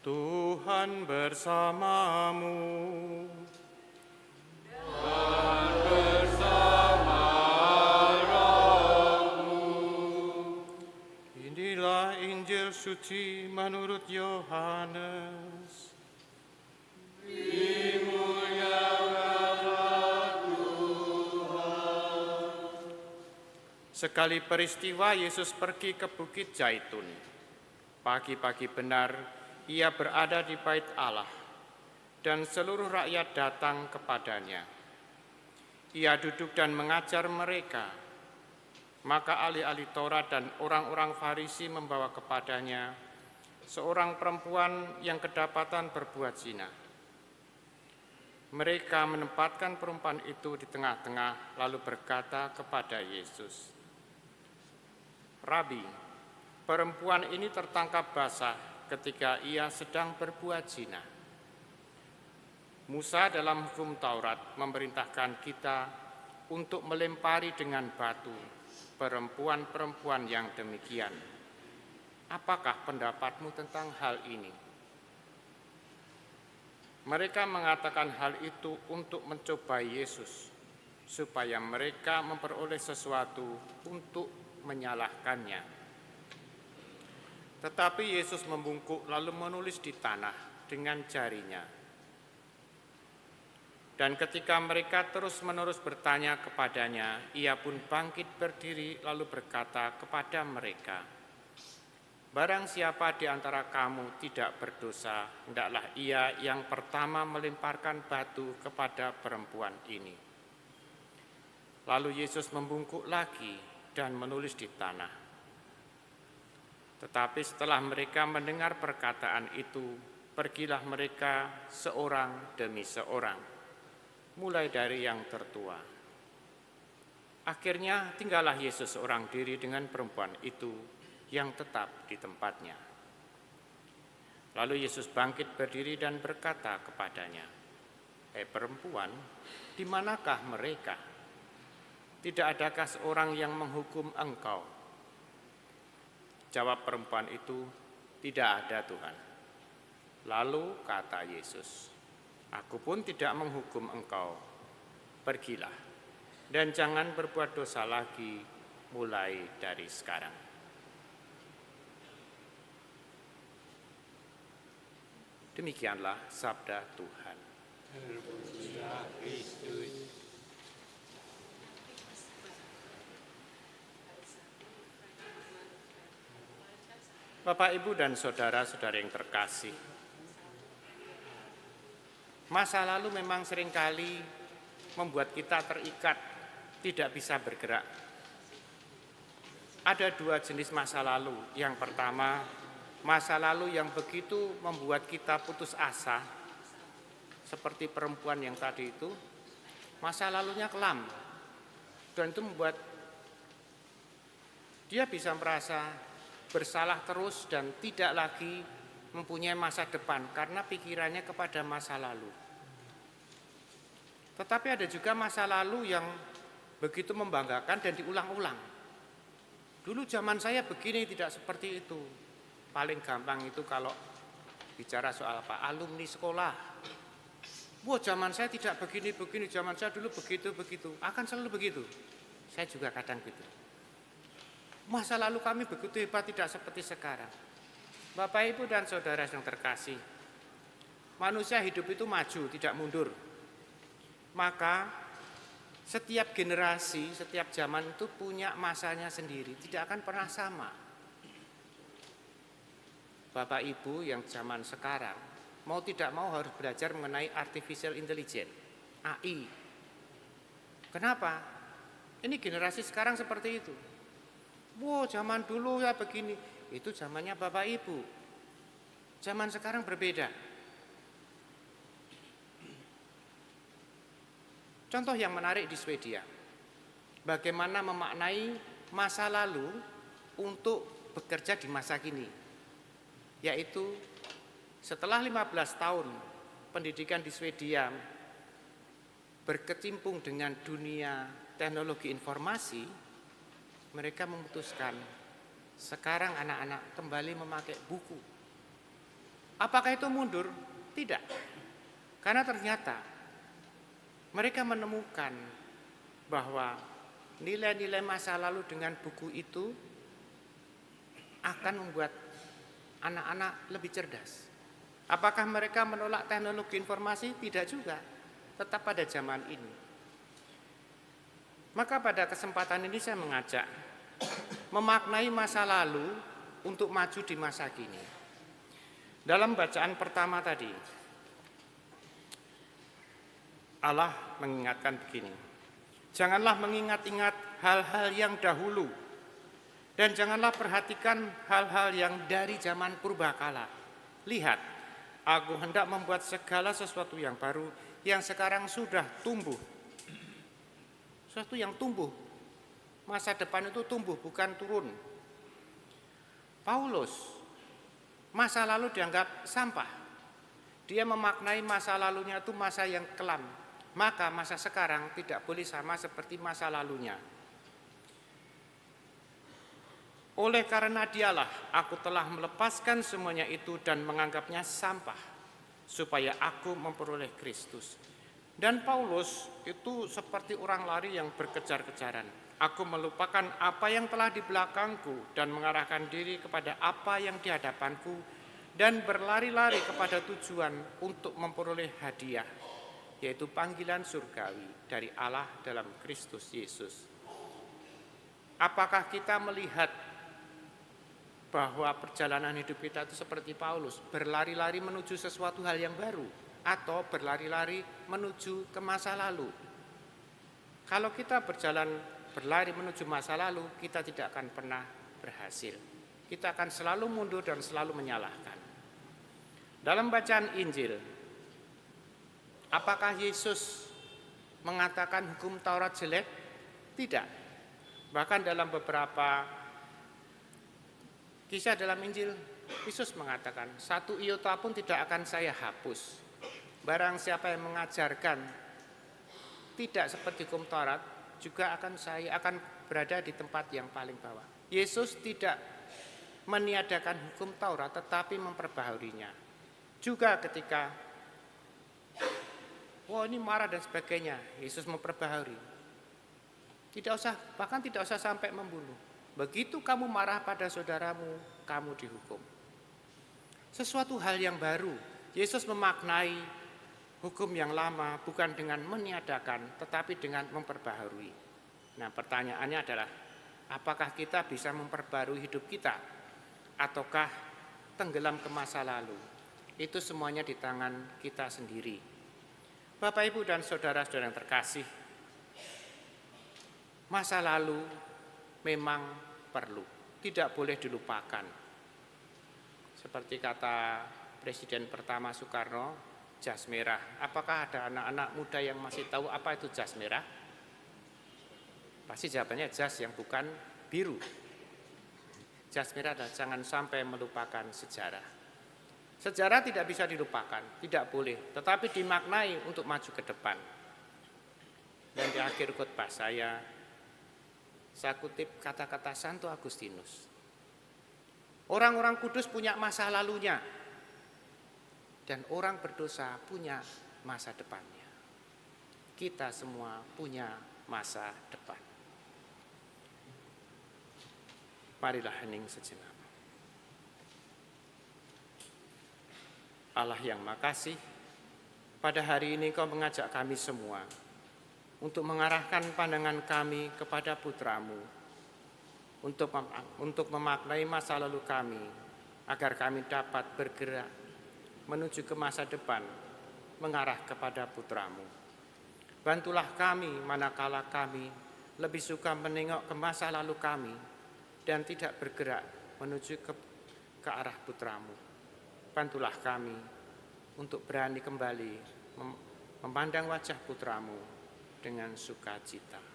Tuhan bersamamu. Dan bersama rohmu. Inilah Injil suci menurut Yohanes. Dimuliakanlah Tuhan. Sekali peristiwa Yesus pergi ke Bukit Zaitun. Pagi-pagi benar ia berada di bait Allah dan seluruh rakyat datang kepadanya. Ia duduk dan mengajar mereka. Maka ahli-ahli Taurat dan orang-orang Farisi membawa kepadanya seorang perempuan yang kedapatan berbuat zina. Mereka menempatkan perempuan itu di tengah-tengah lalu berkata kepada Yesus, "Rabi, perempuan ini tertangkap basah ketika ia sedang berbuat zina. Musa dalam hukum Taurat memerintahkan kita untuk melempari dengan batu perempuan-perempuan yang demikian. Apakah pendapatmu tentang hal ini?" Mereka mengatakan hal itu untuk mencobai Yesus, supaya mereka memperoleh sesuatu untuk menyalahkannya. Tetapi Yesus membungkuk lalu menulis di tanah dengan jarinya. Dan ketika mereka terus-menerus bertanya kepadanya, ia pun bangkit berdiri lalu berkata kepada mereka, "Barang siapa di antara kamu tidak berdosa, hendaklah ia yang pertama melemparkan batu kepada perempuan ini." Lalu Yesus membungkuk lagi dan menulis di tanah. Tetapi setelah mereka mendengar perkataan itu, pergilah mereka seorang demi seorang, mulai dari yang tertua. Akhirnya tinggallah Yesus seorang diri dengan perempuan itu yang tetap di tempatnya. Lalu Yesus bangkit berdiri dan berkata kepadanya, perempuan, di manakah mereka? Tidak adakah seorang yang menghukum engkau?" Jawab perempuan itu, "Tidak ada, Tuhan." Lalu kata Yesus, "Aku pun tidak menghukum engkau. Pergilah, dan jangan berbuat dosa lagi mulai dari sekarang." Demikianlah sabda Tuhan. Terpujilah Kristus. Bapak, Ibu, dan saudara-saudara yang terkasih, masa lalu memang seringkali membuat kita terikat, tidak bisa bergerak. Ada dua jenis masa lalu. Yang pertama, masa lalu yang begitu membuat kita putus asa, seperti perempuan yang tadi itu, masa lalunya kelam, dan itu membuat dia bisa merasa bersalah terus dan tidak lagi mempunyai masa depan karena pikirannya kepada masa lalu. Tetapi ada juga masa lalu yang begitu membanggakan dan diulang-ulang. Dulu zaman saya begini, tidak seperti itu. Paling gampang itu kalau bicara soal apa? Alumni sekolah. Wah, zaman saya tidak begini-begini, zaman saya dulu begitu-begitu. Akan selalu begitu. Saya juga kadang gitu. Masa lalu kami begitu hebat, tidak seperti sekarang. Bapak, Ibu, dan saudara yang terkasih, manusia hidup itu maju, tidak mundur. Maka setiap generasi, setiap zaman itu punya masanya sendiri, tidak akan pernah sama. Bapak, Ibu yang zaman sekarang, mau tidak mau harus belajar mengenai artificial intelligence, AI. Kenapa? Ini generasi sekarang seperti itu. Wow, zaman dulu ya begini. Itu zamannya Bapak Ibu. Zaman sekarang berbeda. Contoh yang menarik di Swedia. Bagaimana memaknai masa lalu untuk bekerja di masa kini. Yaitu setelah 15 tahun pendidikan di Swedia berkecimpung dengan dunia teknologi informasi, mereka memutuskan sekarang anak-anak kembali memakai buku. Apakah itu mundur? Tidak. Karena ternyata mereka menemukan bahwa nilai-nilai masa lalu dengan buku itu akan membuat anak-anak lebih cerdas. Apakah mereka menolak teknologi informasi? Tidak juga. Tetap pada zaman ini. Maka pada kesempatan ini saya mengajak memaknai masa lalu untuk maju di masa kini. Dalam bacaan pertama tadi, Allah mengingatkan begini, janganlah mengingat-ingat hal-hal yang dahulu, dan janganlah perhatikan hal-hal yang dari zaman purbakala. Lihat, aku hendak membuat segala sesuatu yang baru, yang sekarang sudah tumbuh. Sesuatu yang tumbuh. Masa depan itu tumbuh, bukan turun. Paulus, masa lalu dianggap sampah. Dia memaknai masa lalunya itu masa yang kelam. Maka masa sekarang tidak boleh sama seperti masa lalunya. Oleh karena dialah aku telah melepaskan semuanya itu dan menganggapnya sampah, supaya aku memperoleh Kristus. Dan Paulus itu seperti orang lari yang berkejar-kejaran. Aku melupakan apa yang telah di belakangku dan mengarahkan diri kepada apa yang di hadapanku dan berlari-lari kepada tujuan untuk memperoleh hadiah, yaitu panggilan surgawi dari Allah dalam Kristus Yesus. Apakah kita melihat bahwa perjalanan hidup kita itu seperti Paulus, berlari-lari menuju sesuatu hal yang baru, atau berlari-lari menuju ke masa lalu? Kalau kita berlari menuju masa lalu, kita tidak akan pernah berhasil. Kita akan selalu mundur dan selalu menyalahkan. Dalam bacaan Injil, apakah Yesus mengatakan hukum Taurat jelek? Tidak. Bahkan dalam beberapa kisah dalam Injil, Yesus mengatakan, satu iota pun tidak akan saya hapus. Barang siapa yang mengajarkan tidak seperti hukum Taurat, juga saya akan berada di tempat yang paling bawah. Yesus tidak meniadakan hukum Taurat, tetapi memperbaharuinya. Juga ketika ini marah dan sebagainya, Yesus memperbaharui. Bahkan tidak usah sampai membunuh. Begitu kamu marah pada saudaramu, kamu dihukum. Sesuatu hal yang baru. Yesus memaknai hukum yang lama bukan dengan meniadakan, tetapi dengan memperbaharui. Nah, pertanyaannya adalah, apakah kita bisa memperbarui hidup kita? Ataukah tenggelam ke masa lalu? Itu semuanya di tangan kita sendiri. Bapak, Ibu, dan saudara-saudara yang terkasih, masa lalu memang perlu, tidak boleh dilupakan. Seperti kata Presiden pertama Soekarno, jas merah. Apakah ada anak-anak muda yang masih tahu apa itu jas merah? Pasti jawabannya jas yang bukan biru. Jas merah adalah jangan sampai melupakan sejarah. Sejarah tidak bisa dilupakan, tidak boleh, tetapi dimaknai untuk maju ke depan. Dan di akhir khotbah saya kutip kata-kata Santo Agustinus. Orang-orang kudus punya masa lalunya, dan orang berdosa punya masa depannya. Kita semua punya masa depan. Marilah hening sejenak. Allah yang makasih, pada hari ini Kau mengajak kami semua untuk mengarahkan pandangan kami kepada Putra-Mu, untuk memaknai masa lalu kami, agar kami dapat bergerak menuju ke masa depan, mengarah kepada Putra-Mu. Bantulah kami manakala kami lebih suka menengok ke masa lalu kami dan tidak bergerak menuju ke arah Putra-Mu. Bantulah kami untuk berani kembali memandang wajah Putra-Mu dengan sukacita.